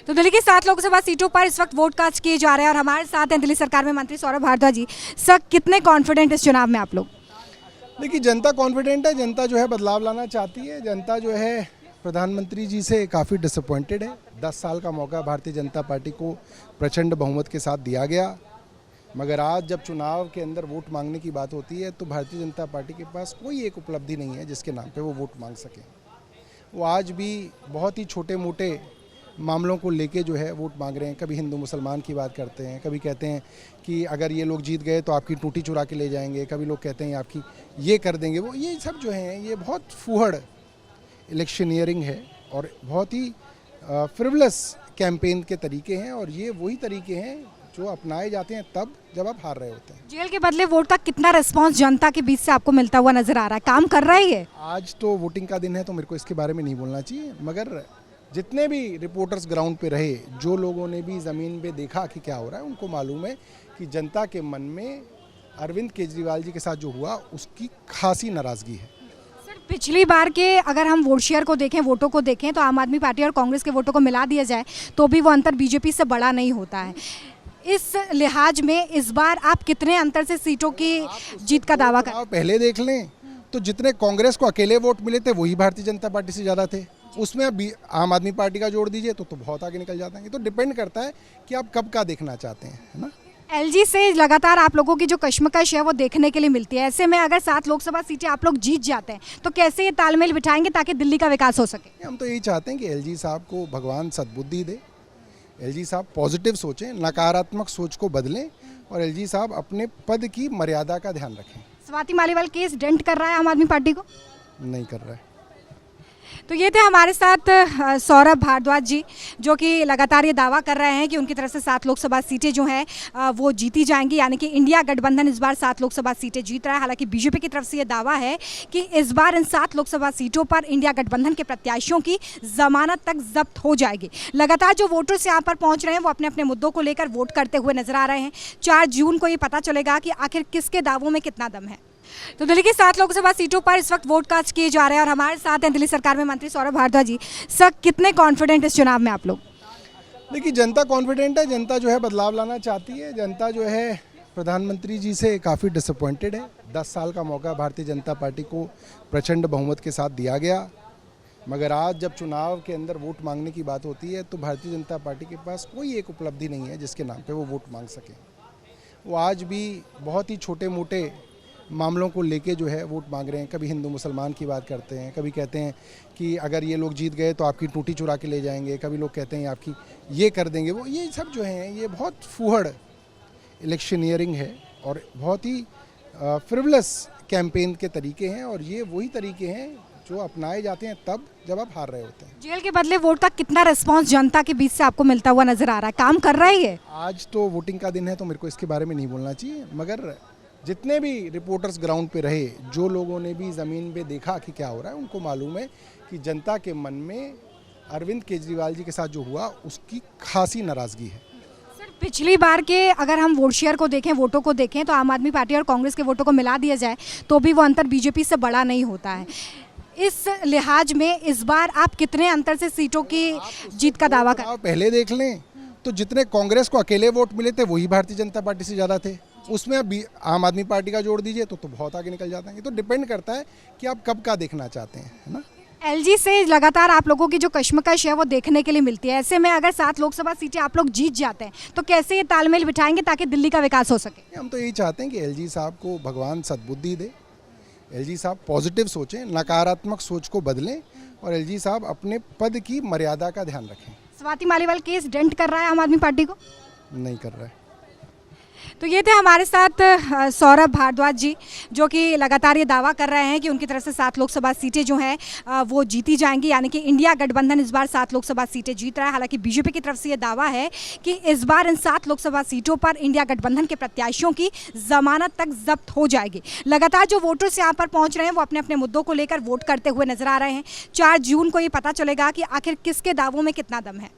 तो दिल्ली की 7 लोकसभा सीटों पर इस वक्त वोट कास्ट किए जा रहे हैं और हमारे साथ हैं दिल्ली सरकार में मंत्री सौरभ भारद्वाज जी। सर, कितने कॉन्फिडेंट इस चुनाव में आप लोग? देखिए, जनता कॉन्फिडेंट है। जनता जो है बदलाव लाना चाहती है। जनता जो है प्रधानमंत्री जी से काफ़ी डिसअपॉइंटेड है। 10 साल का मौका भारतीय जनता पार्टी को प्रचंड बहुमत के साथ दिया गया, मगर आज जब चुनाव के अंदर वोट मांगने की बात होती है तो भारतीय जनता पार्टी के पास कोई एक उपलब्धि नहीं है जिसके नाम पे वो वोट मांग सके। वो आज भी बहुत ही छोटे मोटे मामलों को लेके जो है वोट मांग रहे हैं। कभी हिंदू मुसलमान की बात करते हैं, कभी कहते हैं कि अगर ये लोग जीत गए तो आपकी टूटी चुरा के ले जाएंगे, कभी लोग कहते हैं आपकी ये कर देंगे। वो ये सब जो है ये बहुत फूहड़ इलेक्शनियरिंग है और बहुत ही फ्रिवलस कैंपेन के तरीके हैं, और ये वही तरीके हैं जो अपनाए जाते हैं तब जब आप हार रहे होते हैं। जेल के बदले वोट का कितना रिस्पांस जनता के बीच से आपको मिलता हुआ नजर आ रहा है? काम कर रहा है ये? आज तो वोटिंग का दिन है तो मेरे को इसके बारे में नहीं बोलना चाहिए, मगर जितने भी रिपोर्टर्स ग्राउंड पे रहे, जो लोगों ने भी ज़मीन पे देखा कि क्या हो रहा है, उनको मालूम है कि जनता के मन में अरविंद केजरीवाल जी के साथ जो हुआ उसकी खासी नाराज़गी है। सर, पिछली बार के अगर हम वोट शेयर को देखें, वोटों को देखें, तो आम आदमी पार्टी और कांग्रेस के वोटों को मिला दिया जाए तो भी वो अंतर बीजेपी से बड़ा नहीं होता है। इस लिहाज में इस बार आप कितने अंतर से सीटों की जीत का दावा कर? आप पहले देख लें तो जितने कांग्रेस को अकेले वोट मिले थे वही भारतीय जनता पार्टी से ज़्यादा थे। उसमें अब आम आदमी पार्टी का जोड़ दीजिए तो बहुत आगे निकल जाते हैं। तो डिपेंड करता है कि आप कब का देखना चाहते हैं, है ना। एलजी से लगातार आप लोगों की जो कश्मकश है वो देखने के लिए मिलती है। ऐसे में अगर 7 लोकसभा सीटें आप लोग जीत जाते हैं तो कैसे ये तालमेल बिठाएंगे ताकि दिल्ली का विकास हो सके? हम तो यही चाहते हैं कि एलजी साहब को भगवान सद्बुद्धि दे। एलजी साहब पॉजिटिव सोचें, नकारात्मक सोच को बदलें, और एलजी साहब अपने पद की मर्यादा का ध्यान रखें। स्वाति मालीवाल केस डेंट कर रहा है आम आदमी पार्टी को? नहीं कर रहा है। तो ये थे हमारे साथ सौरभ भारद्वाज जी, जो कि लगातार ये दावा कर रहे हैं कि उनकी तरफ से 7 लोकसभा सीटें जो हैं वो जीती जाएंगी, यानी कि इंडिया गठबंधन इस बार 7 लोकसभा सीटें जीत रहा है। हालांकि बीजेपी की तरफ से ये दावा है कि इस बार इन 7 लोकसभा सीटों पर इंडिया गठबंधन के प्रत्याशियों की जमानत तक जब्त हो जाएगी। लगातार जो वोटर्स यहाँ पर पहुँच रहे हैं वो अपने अपने मुद्दों को लेकर वोट करते हुए नजर आ रहे हैं। 4 जून को ये पता चलेगा कि आखिर किसके दावों में कितना दम है। तो दिल्ली की 7 लोकसभा सीटों पर इस वक्त वोट कास्ट किए जा रहे हैं और हमारे साथ हैं दिल्ली सरकार में मंत्री सौरभ भारद्वाज जी। सर, कितने कॉन्फिडेंट इस चुनाव में आप लोग? देखिए, जनता कॉन्फिडेंट है। जनता जो है बदलाव लाना चाहती है। जनता जो है प्रधानमंत्री जी से काफ़ी डिसअपॉइंटेड है। 10 साल का मौका भारतीय जनता पार्टी को प्रचंड बहुमत के साथ दिया गया, मगर आज जब चुनाव के अंदर वोट मांगने की बात होती है तो भारतीय जनता पार्टी के पास कोई एक उपलब्धि नहीं है जिसके नाम पे वो वोट मांग सके। वो आज भी बहुत ही छोटे मोटे मामलों को लेके जो है वोट मांग रहे हैं। कभी हिंदू मुसलमान की बात करते हैं, कभी कहते हैं कि अगर ये लोग जीत गए तो आपकी टूटी चुरा के ले जाएंगे, कभी लोग कहते हैं आपकी ये कर देंगे। वो ये सब जो है ये बहुत फूहड़ इलेक्शनियरिंग है और बहुत ही फ्रिवलस कैंपेन के तरीके हैं, और ये वही तरीके हैं जो अपनाए जाते हैं तब जब आप हार रहे होते हैं। जेल के बदले वोट का कितना रिस्पांस जनता के बीच से आपको मिलता हुआ नजर आ रहा है? काम कर रहा है ये? आज तो वोटिंग का दिन है तो मेरे को इसके बारे में नहीं बोलना चाहिए, मगर जितने भी रिपोर्टर्स ग्राउंड पे रहे, जो लोगों ने भी ज़मीन पे देखा कि क्या हो रहा है, उनको मालूम है कि जनता के मन में अरविंद केजरीवाल जी के साथ जो हुआ उसकी खासी नाराज़गी है। सर, पिछली बार के अगर हम वोट शेयर को देखें, वोटों को देखें, तो आम आदमी पार्टी और कांग्रेस के वोटों को मिला दिया जाए तो भी वो अंतर बीजेपी से बड़ा नहीं होता है। इस लिहाज में इस बार आप कितने अंतर से सीटों की जीत का दावा कर? आप पहले देख लें तो जितने कांग्रेस को अकेले वोट मिले थे वही भारतीय जनता पार्टी से ज़्यादा थे। उसमें अब आम आदमी पार्टी का जोड़ दीजिए तो बहुत आगे निकल जाते हैं। तो डिपेंड करता है कि आप कब का देखना चाहते हैं, है ना। एलजी से लगातार आप लोगों की जो कश्मकश है वो देखने के लिए मिलती है। ऐसे में अगर 7 लोकसभा सीटें आप लोग जीत जाते हैं तो कैसे ये तालमेल बिठाएंगे ताकि दिल्ली का विकास हो सके? हम तो यही चाहते हैं कि एलजी साहब को भगवान सद्बुद्धि दे। एलजी साहब पॉजिटिव सोचें, नकारात्मक सोच को बदलें, और एलजी साहब अपने पद की मर्यादा का ध्यान रखें। स्वाति मालीवाल केस डेंट कर रहा है आम आदमी पार्टी को? नहीं कर रहा है। तो ये थे हमारे साथ सौरभ भारद्वाज जी, जो कि लगातार ये दावा कर रहे हैं कि उनकी तरफ से 7 लोकसभा सीटें जो हैं वो जीती जाएंगी, यानी कि इंडिया गठबंधन इस बार 7 लोकसभा सीटें जीत रहा है। हालांकि बीजेपी की तरफ से ये दावा है कि इस बार इन 7 लोकसभा सीटों पर इंडिया गठबंधन के प्रत्याशियों की जमानत तक जब्त हो जाएगी। लगातार जो वोटर्स यहाँ पर पहुँच रहे हैं वो अपने अपने मुद्दों को लेकर वोट करते हुए नजर आ रहे हैं। 4 जून को ये पता चलेगा कि आखिर किसके दावों में कितना दम है।